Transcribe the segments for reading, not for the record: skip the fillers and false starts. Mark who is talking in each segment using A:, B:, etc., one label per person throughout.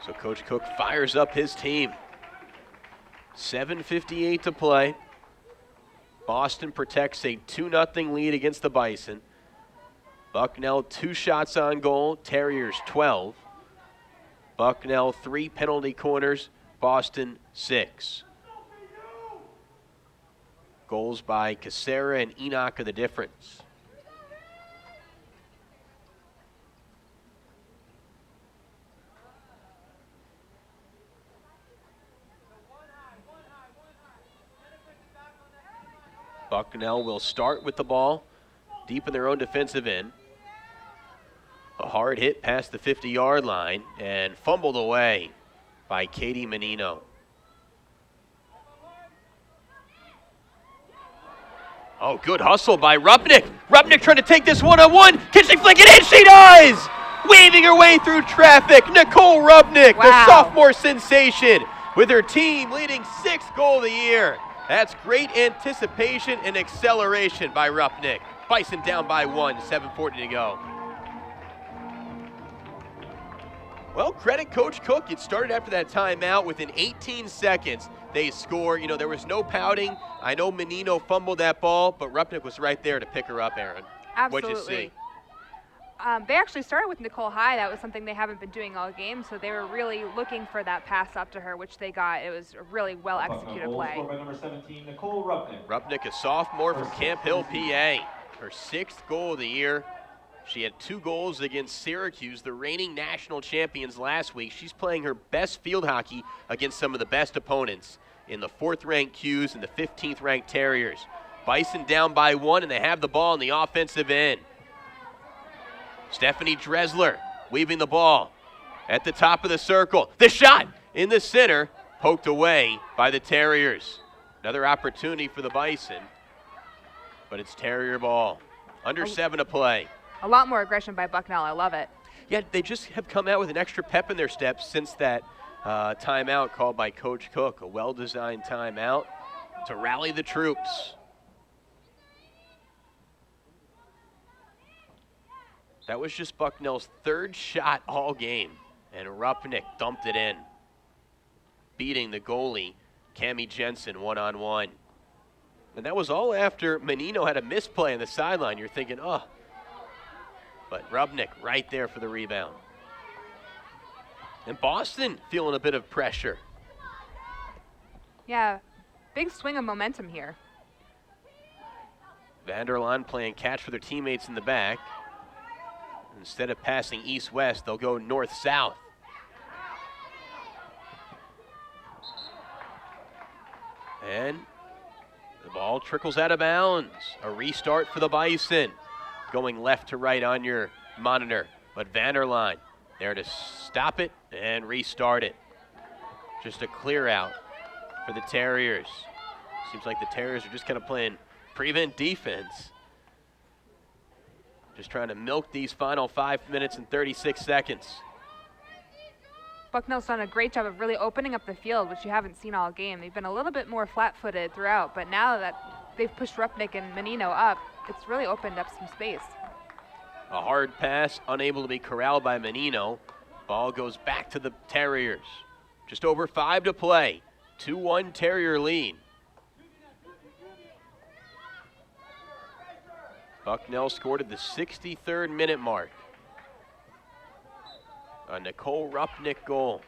A: So Coach Cook fires up his team. 7:58 to play. Boston protects a 2-0 lead against the Bison. Bucknell 2 shots on goal, Terriers 12. Bucknell 3 penalty corners, Boston 6. Goals by Casera and Enoch are the difference. Bucknell will start with the ball deep in their own defensive end. A hard hit past the 50-yard line and fumbled away by Katie Menino. Oh, good hustle by Rupnick. Rupnick trying to take this one-on-one. Can she flick it in? She does! Weaving her way through traffic. Nicole Rupnick, the sophomore sensation, with her team leading 6th goal of the year. That's great anticipation and acceleration by Rupnick. Bison down by 1, 7:40 to go. Well, credit Coach Cook. It started after that timeout. Within 18 seconds, they score. You know, there was no pouting. I know Menino fumbled that ball, but Rupnick was right there to pick her up, Aaron.
B: Absolutely.
A: What'd you see?
B: They actually started with Nicole High. That was something they haven't been doing all game, so they were really looking for that pass up to her, which they got. It was a really well-executed play.
C: By number 17, Nicole Rupnick.
A: Rupnick, a sophomore from Camp Hill, PA. Her 6th goal of the year. She had 2 goals against Syracuse, the reigning national champions last week. She's playing her best field hockey against some of the best opponents in the 4th-ranked Qs and the 15th-ranked Terriers. Bison down by 1, and they have the ball in the offensive end. Stephanie Dressler weaving the ball at the top of the circle. The shot in the center, poked away by the Terriers. Another opportunity for the Bison, but it's Terrier ball. Under 7 to play.
B: A lot more aggression by Bucknell. I love it.
A: Yeah, they just have come out with an extra pep in their steps since that timeout called by Coach Cook. A well-designed timeout to rally the troops. That was just Bucknell's 3rd shot all game, and Rupnick dumped it in, beating the goalie, Cammie Jensen, one-on-one. And that was all after Menino had a misplay on the sideline. You're thinking, oh. But Rupnick right there for the rebound. And Boston feeling a bit of pressure.
B: Yeah, big swing of momentum here.
A: Vanderlaan playing catch for their teammates in the back. Instead of passing east-west, they'll go north-south. And the ball trickles out of bounds. A restart for the Bison. Going left to right on your monitor. But Vanderlaan there to stop it and restart it. Just a clear out for the Terriers. Seems like the Terriers are just kind of playing prevent defense. Just trying to milk these final 5 minutes and 36 seconds.
B: Bucknell's done a great job of really opening up the field, which you haven't seen all game. They've been a little bit more flat-footed throughout, but now that they've pushed Rupnick and Menino up, it's really opened up some space.
A: A hard pass, unable to be corralled by Menino. Ball goes back to the Terriers. Just over 5 to play. 2-1 Terrier lead. Bucknell scored at the 63rd minute mark. A Nicole Rupnick goal.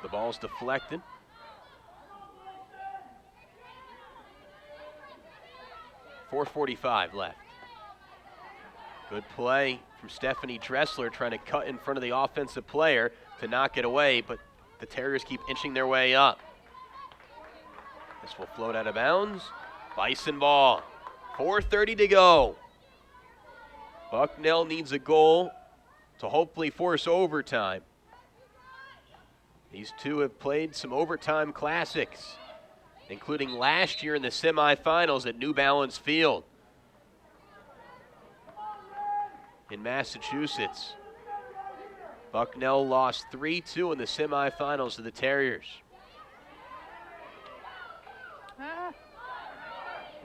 A: The ball's deflected. .445 left. Good play from Stephanie Dressler trying to cut in front of the offensive player to knock it away, but the Terriers keep inching their way up. This will float out of bounds. Bison ball. 4:30 to go. Bucknell needs a goal to hopefully force overtime. These two have played some overtime classics, including last year in the semifinals at New Balance Field in Massachusetts. Bucknell lost 3-2 in the semifinals to the Terriers.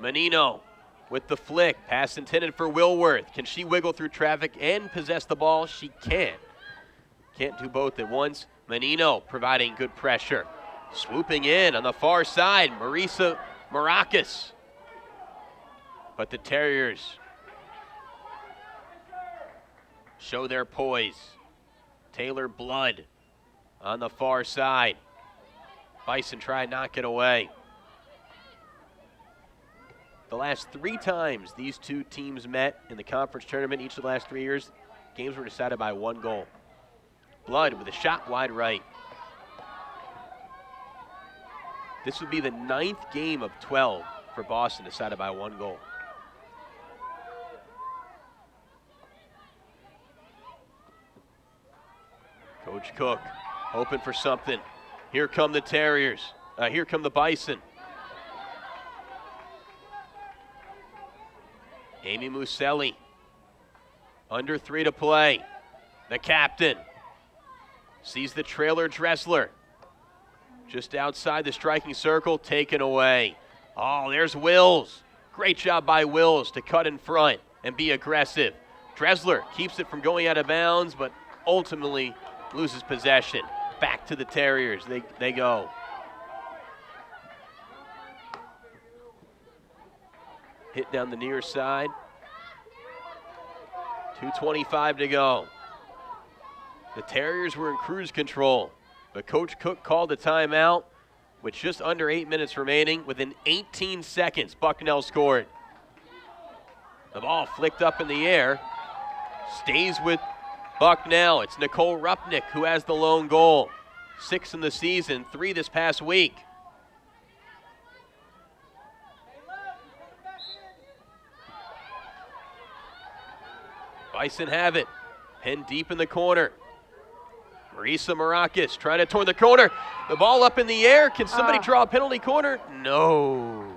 A: Menino with the flick. Pass intended for Wilworth. Can she wiggle through traffic and possess the ball? She can. Can't do both at once. Menino providing good pressure. Swooping in on the far side, Marisa Maracas. But the Terriers show their poise. Taylor Blood on the far side. Bison try and knock it away. The last 3 times these two teams met in the conference tournament, each of the last 3 years, games were decided by 1 goal. Blood with a shot wide right. This would be the 9th game of 12 for Boston decided by 1 goal. Coach Cook hoping for something. Here come the Terriers. Here come the Bison. Amy Muselli. Under 3 to play. The captain sees the trailer Dressler. Just outside the striking circle, taken away. Oh, there's Wills. Great job by Wills to cut in front and be aggressive. Dressler keeps it from going out of bounds, but ultimately loses possession. Back to the Terriers, they go. Hit down the near side. 2:25 to go. The Terriers were in cruise control, but Coach Cook called a timeout with just under 8 minutes remaining. Within 18 seconds, Bucknell scored. The ball flicked up in the air, stays with Bucknell. It's Nicole Rupnick who has the lone goal. 6 in the season, 3 this past week. Bison have it, pinned deep in the corner. Marisa Maracas trying to turn the corner. The ball up in the air. Can somebody draw a penalty corner? No.